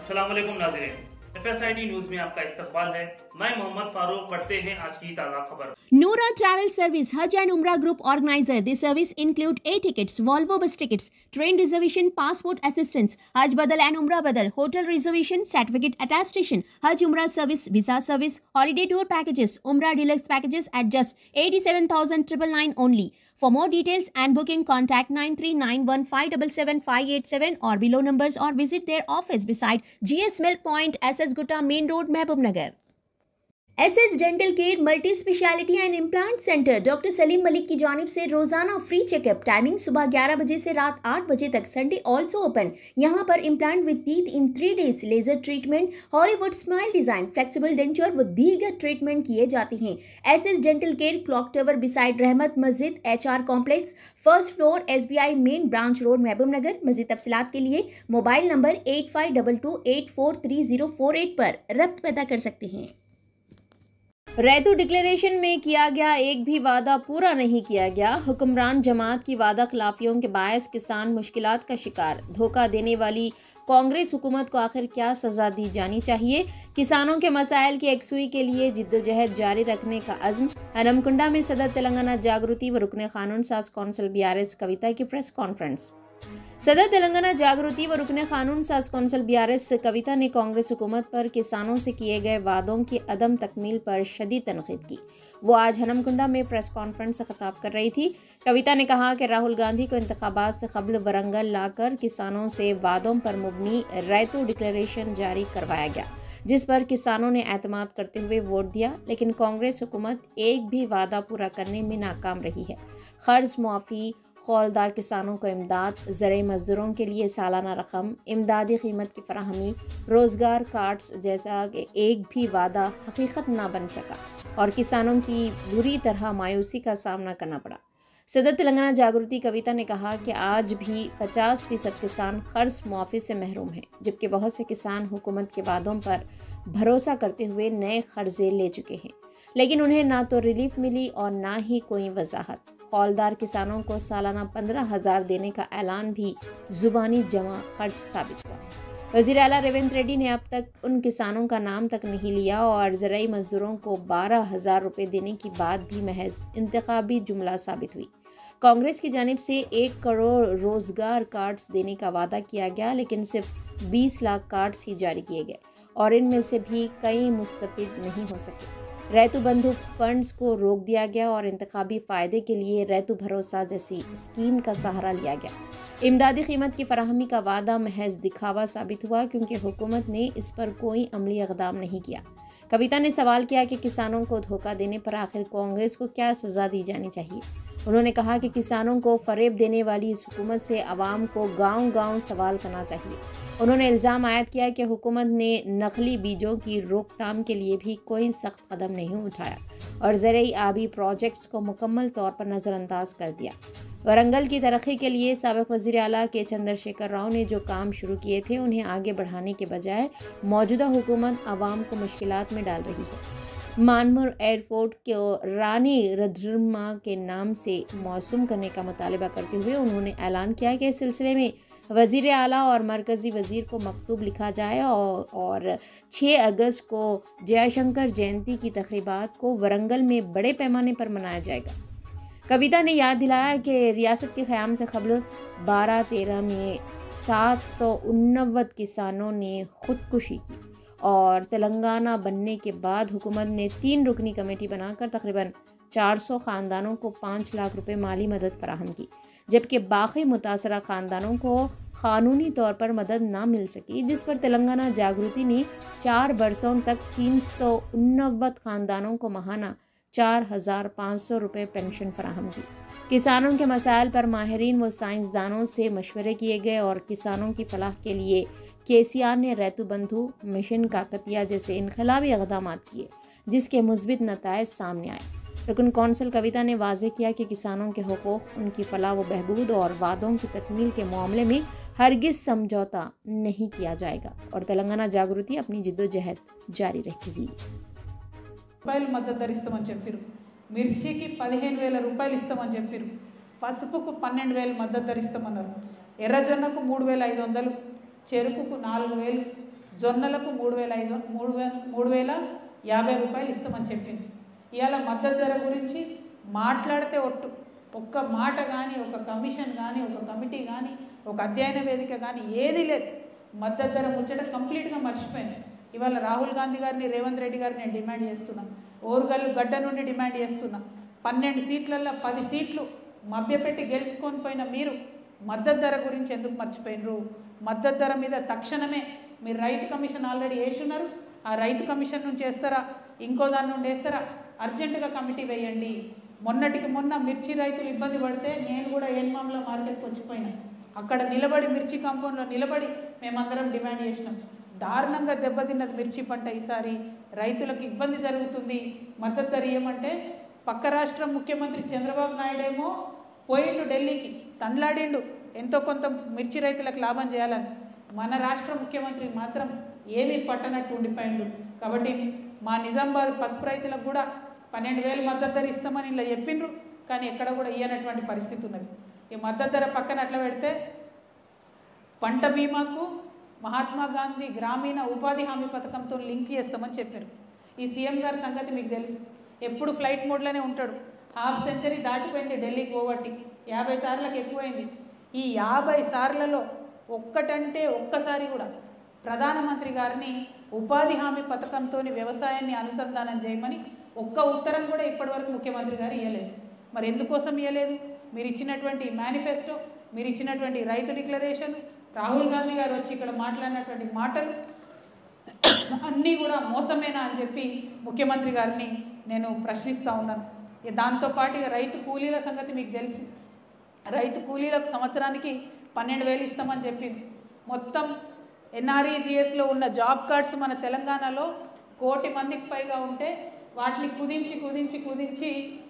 अस्सलाम वालेकुम नाज़रीन, FSID न्यूज में आपका इस्तकबाल है। मैं मोहम्मद फारूक। पढ़ते हैं आज की ताज़ा खबर। Noura Travel Service Hajj and Umrah Group Organizer. This service include air tickets, Volvo bus tickets, train reservation, passport assistance, Hajj Badal and Umrah Badal, hotel reservation, certificate attestation, Hajj Umrah service, visa service, holiday tour packages, Umrah deluxe packages at just 87,999 only. For more details and booking, contact 9391577587 or below numbers or visit their office beside GS Milk Point, SS Gutta Main Road, Mehboob Nagar. SS dental care multi speciality and implant centre doctor Salim Malik की जानिब से रोजाना free checkup. Timing सुबह 11 बजे से रात 8 बजे तक। Sunday also open. यहाँ पर implant with teeth in 3 days, laser treatment, Hollywood smile design, flexible denture व दीगर ट्रीटमेंट किए जाते हैं। SS dental care clock tower beside Rahmat Masjid, HR complex, first floor, SBI main branch road, Mahbubnagar. मज़ीद तफसीलात के लिए मोबाइल नंबर 8522843048 पर रब्त पैदा कर सकते हैं। रैतू डिक्लेरेशन में किया गया एक भी वादा पूरा नहीं किया गया। हुक्मरान जमात की वादा खिलाफियों के बायस किसान मुश्किलात का शिकार। धोखा देने वाली कांग्रेस हुकूमत को आखिर क्या सजा दी जानी चाहिए। किसानों के मसाइल की एकसुई के लिए जिद्दोजहद जारी रखने का अज़्म। हनमकुंडा में सदर तेलंगाना जागृति व रुकने कानून साज कौंसिल BRS कविता की प्रेस कॉन्फ्रेंस। सदर तेलंगाना जागृति व रुकने कानून साज कौंसिल BRS कविता ने कांग्रेस हुकूमत पर किसानों से किए गए वादों की अदम तकमील पर शदीद तनकीद की। वो आज हनमकुंडा में प्रेस कॉन्फ्रेंस से खिताब कर रही थी। कविता ने कहा कि राहुल गांधी को इंतखाबात से कबल वरंगल लाकर किसानों से वादों पर मुबनी रैतू डिक्लेरेशन जारी करवाया गया, जिस पर किसानों ने एतमाद करते हुए वोट दिया। लेकिन कांग्रेस हुकूमत एक भी वादा पूरा करने में नाकाम रही है। कर्ज मुआफ़ी, खौलदार किसानों को इमदाद, ज़राई मजदूरों के लिए सालाना रकम, इमदादी कीमत की फराहमी, रोज़गार कार्ड्स जैसा एक भी वादा हकीकत ना बन सका और किसानों की बुरी तरह मायूसी का सामना करना पड़ा। सदर तेलंगाना जागृति कविता ने कहा कि आज भी 50% किसान कर्ज मुआफ़ी से महरूम हैं, जबकि बहुत से किसान हुकूमत के वादों पर भरोसा करते हुए नए कर्जे ले चुके हैं, लेकिन उन्हें ना तो रिलीफ मिली और ना ही कोई वजाहत। हौलदार किसानों को सालाना 15,000 देने का ऐलान भी जुबानी जमा खर्च साबित हुआ। वज़ीर आला रेवंत रेड्डी ने अब तक उन किसानों का नाम तक नहीं लिया और ज़राई मजदूरों को 12,000 रुपये देने की बात भी महज इंतखाबी जुमला साबित हुई। कांग्रेस की जानिब से 1 करोड़ रोज़गार कार्ड्स देने का वादा किया गया, लेकिन सिर्फ 20 लाख कार्ड्स ही जारी किए गए और इनमें से भी कई मुस्तफिद नहीं हो सके। रैतू बंधु फंड्स को रोक दिया गया और इंतखाबी फ़ायदे के लिए रैतू भरोसा जैसी स्कीम का सहारा लिया गया। इमदादी कीमत की फराहमी का वादा महज दिखावा साबित हुआ, क्योंकि हुकूमत ने इस पर कोई अमली इक़दाम नहीं किया। कविता ने सवाल किया कि किसानों को धोखा देने पर आखिर कांग्रेस को क्या सज़ा दी जानी चाहिए। उन्होंने कहा कि किसानों को फ़रेब देने वाली इस हुकूमत से आवाम को गांव-गांव सवाल करना चाहिए। उन्होंने इल्ज़ाम आयद किया कि हुकूमत ने नकली बीजों की रोकथाम के लिए भी कोई सख्त कदम नहीं उठाया और ज़राई आबी प्रोजेक्ट्स को मुकम्मल तौर पर नज़रअंदाज कर दिया। वरंगल की तरक्की के लिए साबिक़ वज़ीर आला के चंद्रशेखर राव ने जो काम शुरू किए थे, उन्हें आगे बढ़ाने के बजाय मौजूदा हुकूमत आवाम को मुश्किलात में डाल रही है। मानमुर एयरपोर्ट को रानी रुद्रम्मा के नाम से मौसूम करने का मुतालबा करते हुए उन्होंने ऐलान किया कि इस सिलसिले में वज़ीर आला और मरकज़ी वज़ीर को मकतूब लिखा जाए और 6 अगस्त को जयशंकर जयंती की तक़रीबात को वरंगल में बड़े पैमाने पर मनाया जाएगा। कविता ने याद दिलाया कि रियासत के क़याम से कबल 12-13 में 789 किसानों ने खुदकुशी की और तेलंगाना बनने के बाद हुकूमत ने 3 रुकनी कमेटी बनाकर तकरीबन 400 ख़ानदानों को 5 लाख रुपए माली मदद फराहम की, जबकि बाकी मुतासरा ख़ानदानों को क़ानूनी तौर पर मदद ना मिल सकी, जिस पर तेलंगाना जागृति ने 4 बरसों तक 389 ख़ानदानों को माहाना 4,500 रुपये पेंशन फराहम की। किसानों के मसाइल पर माहिरीन व साइंसदानों से मशवरे किए गए और किसानों की फलाह के लिए KCR ने रैतू बंधु, मिशन काकतिया जैसे इनकलाबी इक़दाम किए, जिसके मुस्बित नताइज सामने आए। रुकन कौंसिल कविता ने वाज़ेह किया कि किसानों के हुकूक़, उनकी फलाह व बहबूद और वादों की तकमील के मामले में हरगिज़ समझौता नहीं किया जाएगा और तेलंगाना जागृति अपनी जिद्दोजहद जारी रखेगी। రూపాయలు మద్దతు ధరిస్తామని చెప్పారు. మిర్చికి 15,000 రూపాయలు ఇస్తామని చెప్పారు. పసుపుకు 12,000 మద్దతు ధరిస్తామన్నారు. ఎర్రజొన్నకు 3,500, చెరుకుకు 4,000, జొన్నలకు 3,050 రూపాయలు ఇస్తామని చెప్పింది. ఇవాళ మద్దతు ధర గురించి మాట్లాడితే ఒక్క మాట కానీ, ఒక కమిషన్ కానీ, ఒక కమిటీ కానీ, ఒక అధ్యయన వేదిక కానీ ఏది లేదు. మద్దతు ధర ముచ్చట కంప్లీట్గా మర్చిపోయింది. ఇవాళ రాహుల్ గాంధీ గారిని, రేవంత్ రెడ్డి గారిని నేను డిమాండ్ చేస్తున్నా, ఓరుగల్లు గడ్డ నుండి డిమాండ్ చేస్తున్నా. 12 సీట్లలో 10 సీట్లు మభ్యపెట్టి గెలుచుకొని పోయిన మీరు మద్దతు ధర గురించి ఎందుకు మర్చిపోయినరు? మద్దతు ధర మీద తక్షణమే మీరు రైతు కమిషన్ ఆల్రెడీ వేసున్నారు, ఆ రైతు కమిషన్ నుంచి వేస్తారా, ఇంకో దాని నుండి వేస్తారా? అర్జెంటుగా కమిటీ వేయండి. మొన్నటికి మొన్న మిర్చి రైతులు ఇబ్బంది పడితే నేను కూడా ఏన్మామ్ల మార్కెట్కి వచ్చిపోయినా. అక్కడ నిలబడి మిర్చి కాంపౌండ్లో నిలబడి మేమందరం డిమాండ్ చేసినాం. దారుణంగా దెబ్బతిన్నది మిర్చి పంట. ఈసారి రైతులకు ఇబ్బంది జరుగుతుంది, మద్దతు ధర ఏమంటే పక్క రాష్ట్రం ముఖ్యమంత్రి చంద్రబాబు నాయుడు ఏమో పోయిండు ఢిల్లీకి, తండ్లాడిండు ఎంతో కొంత మిర్చి రైతులకు లాభం చేయాలని. మన రాష్ట్ర ముఖ్యమంత్రి మాత్రం ఏమీ పట్టనట్టు ఉండిపోయిండు. కాబట్టి మా నిజామాబాద్ పసుపు రైతులకు కూడా 12,000 మద్దతు ధర ఇస్తామని ఇలా చెప్పిండ్రు, కానీ ఎక్కడ కూడా ఇయ్యనటువంటి పరిస్థితి ఉన్నది. ఈ మద్దతు ధర పక్కన అట్లా పెడితే పంట బీమాకు మహాత్మా గాంధీ గ్రామీణ ఉపాధి హామీ పథకంతో లింక్ చేస్తామని చెప్పారు. ఈ సీఎం గారి సంగతి మీకు తెలుసు, ఎప్పుడు ఫ్లైట్ మోడ్లోనే ఉంటాడు. హాఫ్ సెంచరీ దాటిపోయింది ఢిల్లీకి పోబట్టి, 50 సార్లకు ఎక్కువైంది. ఈ 50 సార్లలో ఒక్కసారి కూడా ప్రధానమంత్రి గారిని ఉపాధి హామీ పథకంతో వ్యవసాయాన్ని అనుసంధానం చేయమని ఒక్క ఉత్తరం కూడా ఇప్పటివరకు ముఖ్యమంత్రి గారు ఇవ్వలేదు. మరి ఎందుకోసం ఇవ్వలేదు? మీరు ఇచ్చినటువంటి మేనిఫెస్టో, మీరు ఇచ్చినటువంటి రైతు డిక్లరేషన్, రాహుల్ గాంధీ గారు వచ్చి ఇక్కడ మాట్లాడినటువంటి మాటలు అన్నీ కూడా మోసమేనా అని చెప్పి ముఖ్యమంత్రి గారిని నేను ప్రశ్నిస్తూ ఉన్నాను. దాంతోపాటు ఇక రైతు కూలీల సంగతి మీకు తెలుసు. రైతు కూలీలకు సంవత్సరానికి 12,000 ఇస్తామని చెప్పింది. మొత్తం ఎన్ఆర్ఈజిఎస్లో ఉన్న జాబ్ కార్డ్స్ మన తెలంగాణలో 1 కోటి మందికి పైగా ఉంటే వాటిని కుదించి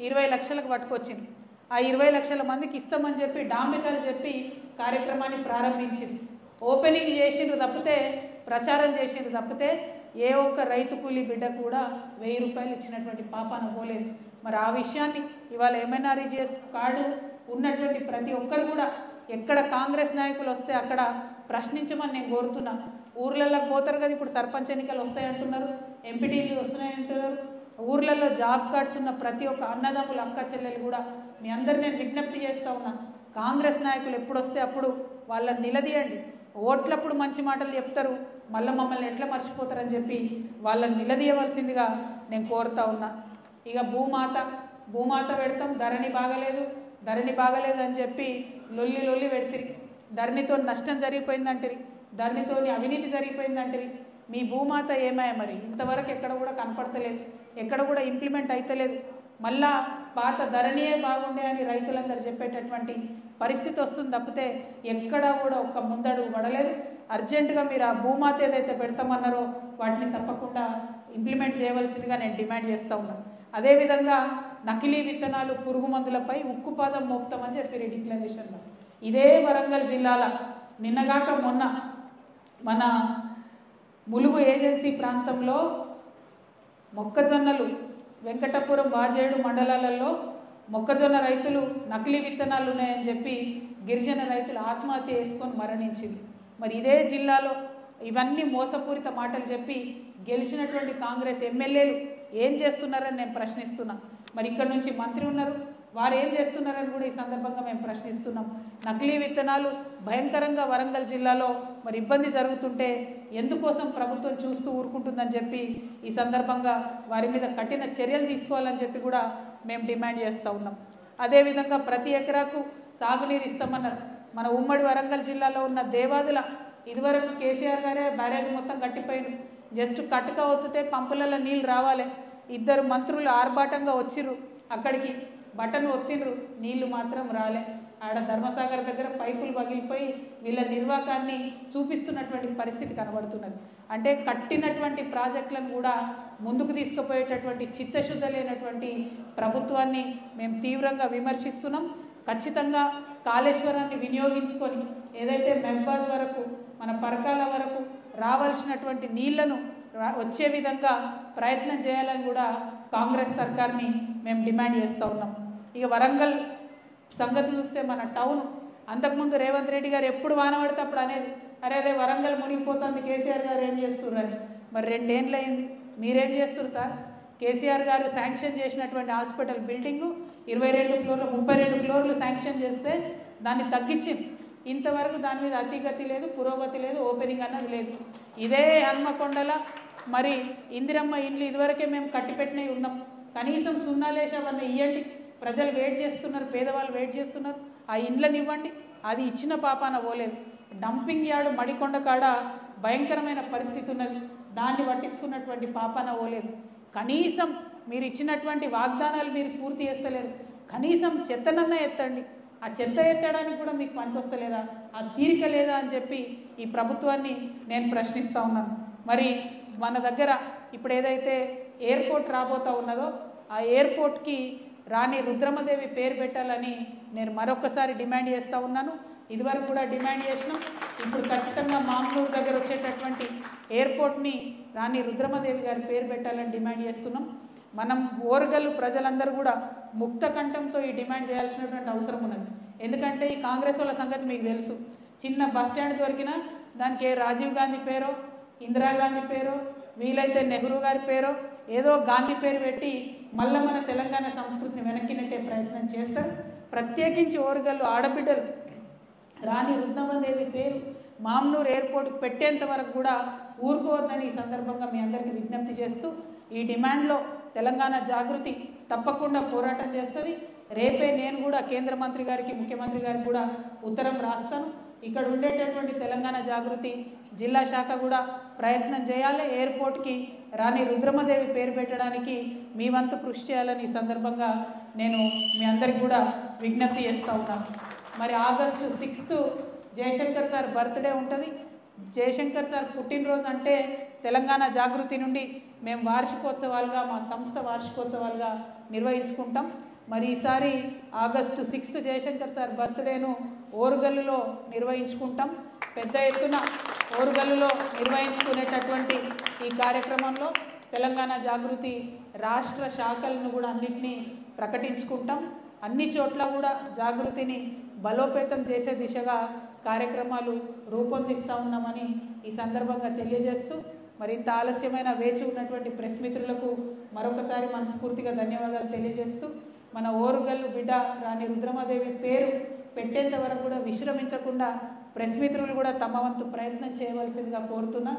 20 లక్షలకు పట్టుకొచ్చింది. ఆ 20 లక్షల మందికి ఇస్తామని చెప్పి డాంబికలు చెప్పి కార్యక్రమాన్ని ప్రారంభించింది. ఓపెనింగ్ చేసిండ్రు తప్పితే, ప్రచారం చేసిండ్రు తప్పితే ఏ ఒక్క రైతు కూలీ బిడ్డ కూడా 1000 రూపాయలు ఇచ్చినటువంటి పాపాన పోలేదు. మరి ఆ విషయాన్ని ఇవాళ ఎంఎన్ఆర్ఈజిఎస్ కార్డు ఉన్నటువంటి ప్రతి ఒక్కరు కూడా ఎక్కడ కాంగ్రెస్ నాయకులు వస్తే అక్కడ ప్రశ్నించమని నేను కోరుతున్నా. ఊర్లలోకి పోతారు కదా, ఇప్పుడు సర్పంచ్ ఎన్నికలు వస్తాయంటున్నారు, ఎంపీటీలు వస్తున్నాయంటున్నారు. ఊర్లలో జాబ్ కార్డ్స్ ఉన్న ప్రతి ఒక్క అన్నదమ్ములు, అక్క చెల్లెలు కూడా మీ అందరు నేను విజ్ఞప్తి చేస్తూ ఉన్నా, కాంగ్రెస్ నాయకులు ఎప్పుడు వస్తే అప్పుడు వాళ్ళని నిలదీయండి. ఓట్లప్పుడు మంచి మాటలు చెప్తారు, మళ్ళీ మమ్మల్ని ఎట్లా మర్చిపోతారని చెప్పి వాళ్ళని నిలదీయవలసిందిగా నేను కోరుతా ఉన్నా. ఇక భూమాత పెడతాం, ధరణి బాగలేదు అని చెప్పి లొల్లి పెడితిరి. ధరణితో నష్టం జరిగిపోయిందంటారు, ధరణితో అవినీతి జరిగిపోయిందంటారు. మీ భూమాత ఏమాయ మరి ఇంతవరకు ఎక్కడ కూడా కనపడతలేదు, ఎక్కడ కూడా ఇంప్లిమెంట్ అవుతలేదు. మళ్ళా పాత ధరణియే బాగుండే అని రైతులందరూ చెప్పేటటువంటి పరిస్థితి వస్తుంది తప్పితే ఎక్కడా కూడా ఒక్క ముందడుగు పడలేదు. అర్జెంటుగా మీరు ఆ భూమాత ఏదైతే పెడతామన్నారో వాటిని తప్పకుండా ఇంప్లిమెంట్ చేయవలసిందిగా నేను డిమాండ్ చేస్తూ ఉన్నాను. అదేవిధంగా నకిలీ విత్తనాలు, పురుగు మందులపై ఉక్కుపాదం మోపుతామని చెప్పి డిక్లరేషన్లో ఇదే వరంగల్ జిల్లాల నిన్నగాక మొన్న మన ములుగు ఏజెన్సీ ప్రాంతంలో మొక్కజొన్నలు వెంకటపురం, వాజేడు మండలాలలో మొక్కజొన్న రైతులు నకిలీ విత్తనాలు ఉన్నాయని చెప్పి గిరిజన రైతులు ఆత్మహత్య చేసుకొని మరణించింది. మరి ఇదే జిల్లాలో ఇవన్నీ మోసపూరిత మాటలు చెప్పి గెలిచినటువంటి కాంగ్రెస్ ఎమ్మెల్యేలు ఏం చేస్తున్నారని నేను ప్రశ్నిస్తున్నా. మరి ఇక్కడ నుంచి మంత్రి ఉన్నారు, వారు ఏం చేస్తున్నారని కూడా ఈ సందర్భంగా మేము ప్రశ్నిస్తున్నాం. నకిలీ విత్తనాలు భయంకరంగా వరంగల్ జిల్లాలో మరి ఇబ్బంది జరుగుతుంటే ఎందుకోసం ప్రభుత్వం చూస్తూ ఊరుకుంటుందని చెప్పి ఈ సందర్భంగా వారి మీద కఠిన చర్యలు తీసుకోవాలని చెప్పి కూడా మేము డిమాండ్ చేస్తూ ఉన్నాం. అదేవిధంగా ప్రతి ఎకరాకు సాగునీరు ఇస్తామన్నారు. మన ఉమ్మడి వరంగల్ జిల్లాలో ఉన్న దేవాదుల ఇదివరకు కేసీఆర్ గారే బ్యారేజ్ మొత్తం కట్టిపోయిన, జస్ట్ కట్టుక ఒత్తితే పంపులలో నీళ్ళు రావాలి. 2 మంత్రులు ఆర్భాటంగా వచ్చిర్రు, అక్కడికి బటన్ ఒత్తిండ్రు, నీళ్లు మాత్రం రాలే. ఆడ ధర్మసాగర్ దగ్గర పైపులు పగిలిపోయి వీళ్ళ నిర్వాకాన్ని చూపిస్తున్నటువంటి పరిస్థితి కనబడుతున్నది. అంటే కట్టినటువంటి ప్రాజెక్టులను కూడా ముందుకు తీసుకుపోయేటటువంటి చిత్తశుద్ధ లేనటువంటి ప్రభుత్వాన్ని మేము తీవ్రంగా విమర్శిస్తున్నాం. ఖచ్చితంగా కాళేశ్వరాన్ని వినియోగించుకొని ఏదైతే మెహబాద్ వరకు, మన పరకాల వరకు రావాల్సినటువంటి నీళ్లను వచ్చే విధంగా ప్రయత్నం చేయాలని కూడా కాంగ్రెస్ సర్కార్ని మేము డిమాండ్ చేస్తూ ఉన్నాం. ఇక వరంగల్ సంగతి చూస్తే మన టౌన్ అంతకుముందు రేవంత్ రెడ్డి గారు ఎప్పుడు వాన పడితే అప్పుడు అనేది అరే రే వరంగల్ మునిగిపోతుంది కేసీఆర్ గారు ఏం చేస్తున్నారని. మరి 2 ఏళ్ళు అయింది, మీరేం చేస్తున్నారు సార్? కేసీఆర్ గారు శాంక్షన్ చేసినటువంటి హాస్పిటల్ బిల్డింగు 22 ఫ్లోర్లు 32 ఫ్లోర్లు శాంక్షన్ చేస్తే దాన్ని తగ్గించింది. ఇంతవరకు దాని మీద అతిగతి లేదు, పురోగతి లేదు, ఓపెనింగ్ అన్నది లేదు. ఇదే హన్మకొండల మరి ఇందిరమ్మ ఇండ్లు ఇదివరకే మేము కట్టిపెట్టినవి ఉన్నాం, కనీసం సున్నాలేశావన్న ఇవ్వండి. ప్రజలు వెయిట్ చేస్తున్నారు, పేదవాళ్ళు వెయిట్ చేస్తున్నారు, ఆ ఇండ్లను ఇవ్వండి. అది ఇచ్చిన పాపాన పోలేదు. డంపింగ్ యార్డు మడికొండ కాడ భయంకరమైన పరిస్థితి ఉన్నది, దాన్ని పట్టించుకున్నటువంటి పాపాన పోలేదు. కనీసం మీరు ఇచ్చినటువంటి వాగ్దానాలు మీరు పూర్తి చేస్తలేరు. కనీసం చెత్తనన్న ఎత్తండి, ఆ చెత్త ఎత్తడానికి కూడా మీకు పనికొస్తలేదా? ఆ తీరిక లేదా అని చెప్పి ఈ ప్రభుత్వాన్ని నేను ప్రశ్నిస్తూ ఉన్నాను. మరి మన దగ్గర ఇప్పుడు ఏదైతే ఎయిర్పోర్ట్ రాబోతా ఉన్నదో ఆ ఎయిర్పోర్ట్కి రాణి రుద్రమదేవి పేరు పెట్టాలని నేను మరొకసారి డిమాండ్ చేస్తూ ఉన్నాను. ఇదివరకు కూడా డిమాండ్ చేసినాం. ఇప్పుడు ఖచ్చితంగా మామూలు దగ్గర వచ్చేటటువంటి ఎయిర్పోర్ట్ని రాణి రుద్రమదేవి గారి పేరు పెట్టాలని డిమాండ్ చేస్తున్నాం. మనం ఓరుగల్లు ప్రజలందరూ కూడా ముక్త కంఠంతో ఈ డిమాండ్ చేయాల్సినటువంటి అవసరం ఉన్నది. ఎందుకంటే ఈ కాంగ్రెస్ వాళ్ళ సంగతి మీకు తెలుసు. చిన్న బస్ స్టాండ్ దొరికినా దానికి రాజీవ్ గాంధీ పేరో, ఇందిరాగాంధీ పేరో, వీలైతే నెహ్రూ గారి పేరో, ఏదో గాంధీ పేరు పెట్టి మళ్ళీ మన తెలంగాణ సంస్కృతిని వెనక్కి నెట్టే ప్రయత్నం చేస్తారు. ప్రత్యేకించి ఓరుగల్లు ఆడబిడ్డలు రాణి రుద్రమదేవి పేరు మామ్నూర్ ఎయిర్పోర్ట్కి పెట్టేంత వరకు కూడా ఊరుకోవద్దని ఈ సందర్భంగా మీ అందరికీ విజ్ఞప్తి చేస్తూ, ఈ డిమాండ్లో తెలంగాణ జాగృతి తప్పకుండా పోరాటం చేస్తుంది. రేపే నేను కూడా కేంద్ర మంత్రి గారికి, ముఖ్యమంత్రి గారికి కూడా ఉత్తరం రాస్తాను. ఇక్కడ ఉండేటటువంటి తెలంగాణ జాగృతి జిల్లా శాఖ కూడా ప్రయత్నం చేయాలి. ఎయిర్పోర్ట్కి రాణి రుద్రమదేవి పేరు పెట్టడానికి మీ వంతు కృషి చేయాలని ఈ సందర్భంగా నేను మీ అందరికి కూడా విజ్ఞప్తి చేస్తూ ఉన్నాను. మరి ఆగస్టు 6 జయశంకర్ సార్ బర్త్డే ఉంటుంది. జయశంకర్ సార్ పుట్టినరోజు అంటే తెలంగాణ జాగృతి నుండి మేము వార్షికోత్సవాలుగా, మా సంస్థ వార్షికోత్సవాలుగా నిర్వహించుకుంటాం. మరి ఈసారి ఆగస్టు 6 జయశంకర్ సార్ బర్త్డేను ఓరుగల్లులో నిర్వహించుకుంటాం. పెద్ద ఎత్తున ఓరుగల్లులో నిర్వహించుకునేటటువంటి ఈ కార్యక్రమంలో తెలంగాణ జాగృతి రాష్ట్ర శాఖలను కూడా అన్నింటినీ ప్రకటించుకుంటాం. అన్ని చోట్ల కూడా జాగృతిని బలోపేతం చేసే దిశగా కార్యక్రమాలు రూపొందిస్తూ ఉన్నామని ఈ సందర్భంగా తెలియజేస్తూ, మరింత ఆలస్యమైన వేచి ఉన్నటువంటి ప్రెస్ మిత్రులకు మరొకసారి మనస్ఫూర్తిగా ధన్యవాదాలు తెలియజేస్తూ, మన ఓరుగల్లు బిడ్డ రాణి రుద్రమదేవి పేరు పెట్టేంత వరకు కూడా విశ్రమించకుండా ప్రెస్ మిత్రులు కూడా తమ వంతు ప్రయత్నం చేయవలసిందిగా కోరుతున్నా.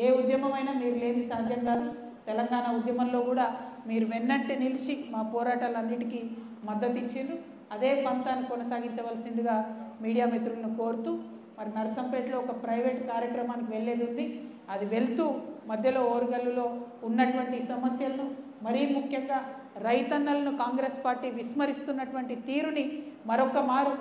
ఏ ఉద్యమమైనా మీరు లేని సాధ్యం కాదు. తెలంగాణ ఉద్యమంలో కూడా మీరు వెన్నంటి నిలిచి మా పోరాటాలన్నిటికీ మద్దతు ఇచ్చిండ్రు. అదే పంతాన్ని కొనసాగించవలసిందిగా మీడియా మిత్రులను కోరుతూ, మరి నర్సంపేటలో ఒక ప్రైవేట్ కార్యక్రమానికి వెళ్ళేది ఉంది. అది వెళ్తూ మధ్యలో ఓరుగల్లులో ఉన్నటువంటి సమస్యలను, మరీ ముఖ్యంగా రైతన్నలను కాంగ్రెస్ పార్టీ విస్మరిస్తున్నటువంటి తీరుని మరొక మారు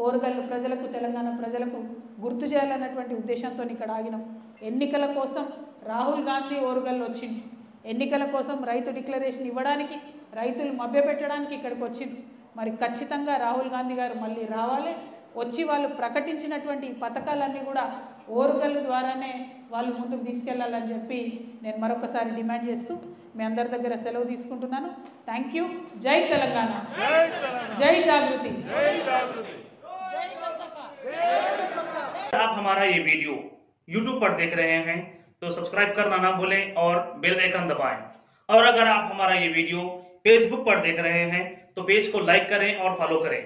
ఓరుగల్లు ప్రజలకు, తెలంగాణ ప్రజలకు గుర్తు చేయాలన్నటువంటి ఉద్దేశంతో ఇక్కడ ఆగినాం. ఎన్నికల కోసం రాహుల్ గాంధీ ఓరుగల్లు వచ్చింది. ఎన్నికల కోసం రైతు డిక్లరేషన్ ఇవ్వడానికి, రైతులు మభ్యపెట్టడానికి ఇక్కడికి వచ్చింది. మరి ఖచ్చితంగా రాహుల్ గాంధీ గారు మళ్ళీ రావాలి, వచ్చి వాళ్ళు ప్రకటించినటువంటి ఈ పథకాలన్నీ కూడా ఓరుగల్లు ద్వారానే వాళ్ళు ముందుకు తీసుకెళ్లాలని చెప్పి నేను మరొకసారి డిమాండ్ చేస్తూ మీ అందరి దగ్గర సెలవు తీసుకుంటున్నాను. Thank you. జై తెలంగాణ, జై జాగృతి. आप हमारा ये वीडियो YouTube पर देख रहे हैं तो सब्सक्राइब करना ना भूलें और बेल आइकन दबाएं। और अगर आप हमारा ये वीडियो Facebook पर देख रहे हैं तो पेज को लाइक करें और फॉलो करें।